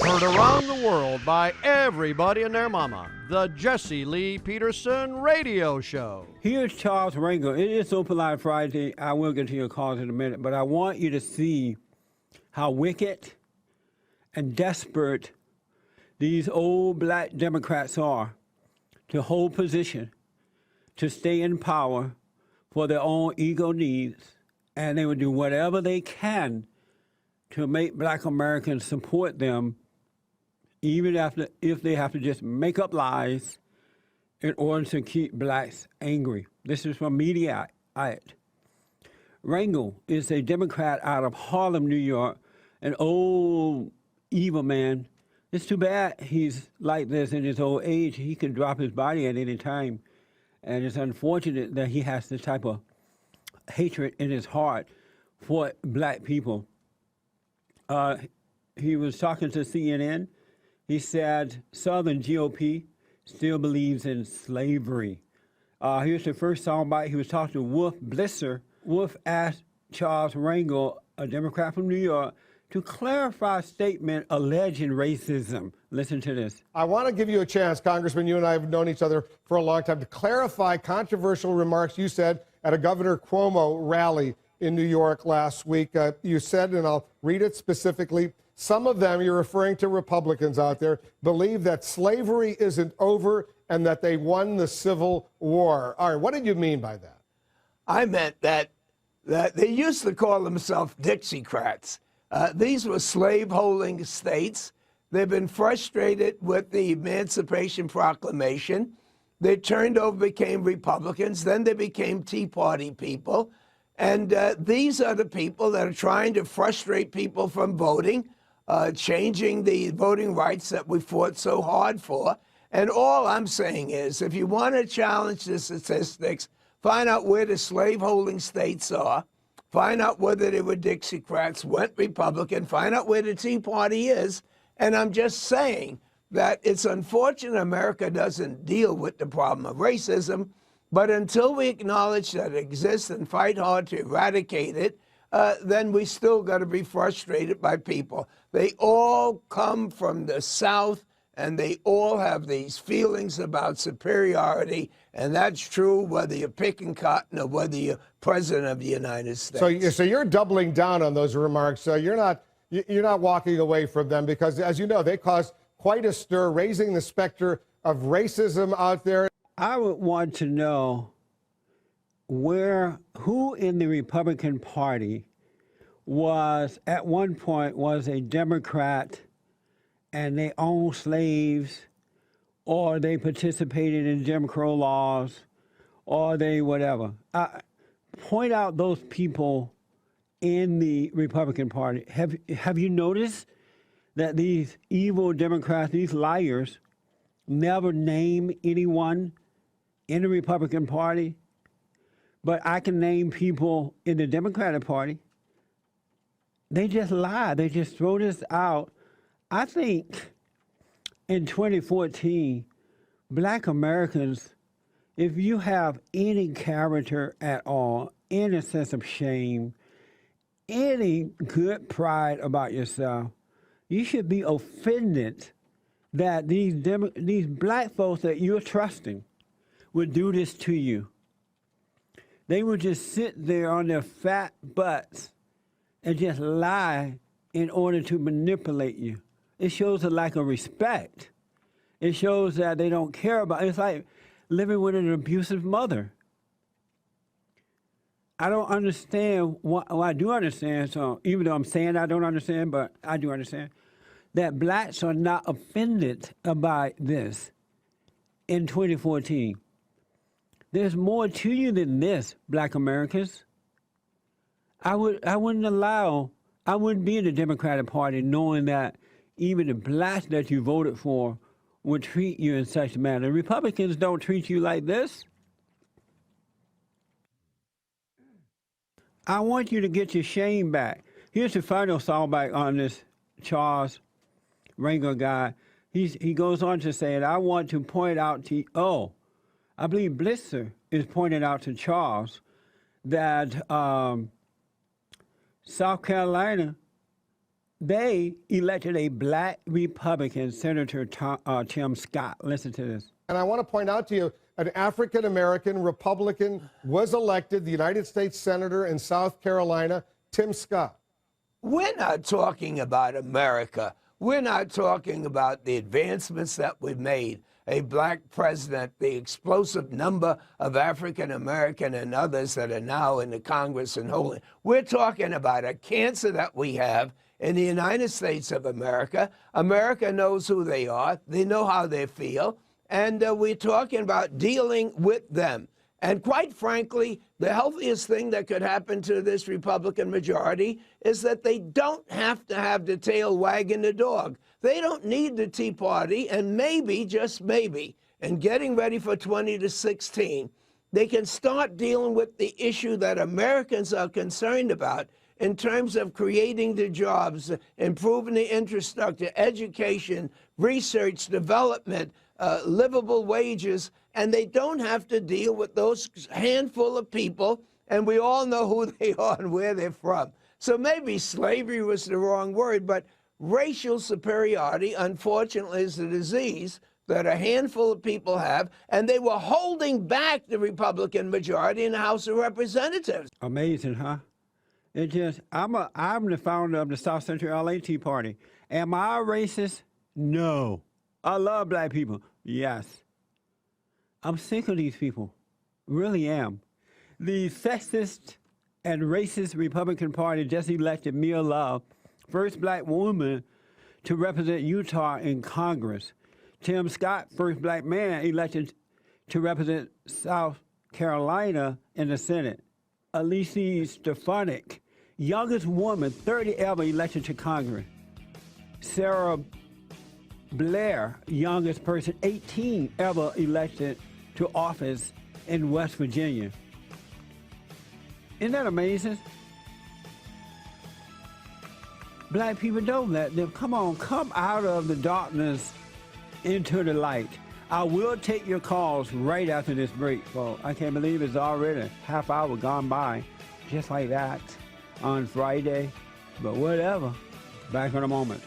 Heard around the world by everybody and their mama. The Jesse Lee Peterson Radio Show. Here's Charles Rangel. It is Open Line Friday. I will get to your calls in a minute, but I want you to see how wicked and desperate these old black Democrats are to hold position, to stay in power for their own ego needs, and they will do whatever they can to make black Americans support them, even if they have to just make up lies in order to keep blacks angry. This is from Mediaite. Rangel is a Democrat out of Harlem, New York, an old evil man. It's too bad he's like this in his old age. He can drop his body at any time. And it's unfortunate that he has this type of hatred in his heart for black people. He was talking to CNN. He said Southern GOP still believes in slavery. Here's the first soundbite. He was talking to Wolf Blitzer. Wolf asked Charles Rangel, a Democrat from New York, to clarify a statement alleging racism. Listen to this. I want to give you a chance, Congressman. You and I have known each other for a long time, to clarify controversial remarks you said at a Governor Cuomo rally in New York last week. You said, and I'll read it specifically, some of them, you're referring to Republicans out there, believe that slavery isn't over and that they won the Civil War. All right, what did you mean by that? I meant that they used to call themselves Dixiecrats. These were slave-holding states. They've been frustrated with the Emancipation Proclamation. They turned over, became Republicans. Then they became Tea Party people. And these are the people that are trying to frustrate people from voting, changing the voting rights that we fought so hard for. And all I'm saying is, if you want to challenge the statistics, find out where the slaveholding states are, find out whether they were Dixiecrats, went Republican, find out where the Tea Party is. And I'm just saying that it's unfortunate America doesn't deal with the problem of racism, but until we acknowledge that it exists and fight hard to eradicate it, then we still got to be frustrated by people. They all come from the South, and they all have these feelings about superiority, and that's true whether you're picking cotton or whether you're president of the United States. So you're doubling down on those remarks. You're not walking away from them because, as you know, they caused quite a stir, raising the specter of racism out there. I would want to know who in the Republican Party at one point was a Democrat and they owned slaves, or they participated in Jim Crow laws, or they whatever. Point out those people in the Republican Party. Have you noticed that these evil Democrats, these liars, never name anyone in the Republican Party? But I can name people in the Democratic Party. They just lie. They just throw this out. I think in 2014, black Americans, if you have any character at all, any sense of shame, any good pride about yourself, you should be offended that these black folks that you're trusting would do this to you. They would just sit there on their fat butts and just lie in order to manipulate you. It shows a lack of respect. It shows that they don't care about it. It's like living with an abusive mother. I don't understand, well, I do understand, so even though I'm saying I don't understand, but I do understand, that blacks are not offended about this in 2014. There's more to you than this, black Americans. I wouldn't be in the Democratic Party knowing that even the blacks that you voted for would treat you in such a manner. Republicans don't treat you like this. I want you to get your shame back. Here's the final soundbite on this Charles Rangel guy. He goes on to say, and I want to point out to I believe Blitzer is pointing out to Charles that South Carolina, they elected a black Republican, Senator Tim Scott. Listen to this. And I want to point out to you, an African-American Republican was elected the United States Senator in South Carolina, Tim Scott. We're not talking about America. We're not talking about the advancements that we've made. A black president, the explosive number of African American and others that are now in the Congress and holding. We're talking about a cancer that we have in the United States of America. America knows who they are. They know how they feel. And we're talking about dealing with them. And quite frankly, the healthiest thing that could happen to this Republican majority is that they don't have to have the tail wagging the dog. They don't need the Tea Party, and maybe, just maybe, in getting ready for 2016, they can start dealing with the issue that Americans are concerned about in terms of creating the jobs, improving the infrastructure, education, research, development, livable wages, and they don't have to deal with those handful of people, and we all know who they are and where they're from. So maybe slavery was the wrong word, but racial superiority, unfortunately, is a disease that a handful of people have, and they were holding back the Republican majority in the House of Representatives. Amazing, huh? It just, I'm the founder of the South Central LA Tea Party. Am I a racist? No. I love black people. Yes. I'm sick of these people. Really am. The sexist and racist Republican Party just elected Mia Love, first black woman to represent Utah in Congress. Tim Scott, first black man elected to represent South Carolina in the Senate. Alicia Stefanik, youngest woman, 30 ever elected to Congress. Sarah Blair, youngest person, 18 ever elected to office in West Virginia. Isn't that amazing? Black people, don't let them. Come on, come out of the darkness into the light. I will take your calls right after this break, folks. I can't believe it's already half hour gone by, just like that, on Friday. But whatever. Back in a moment.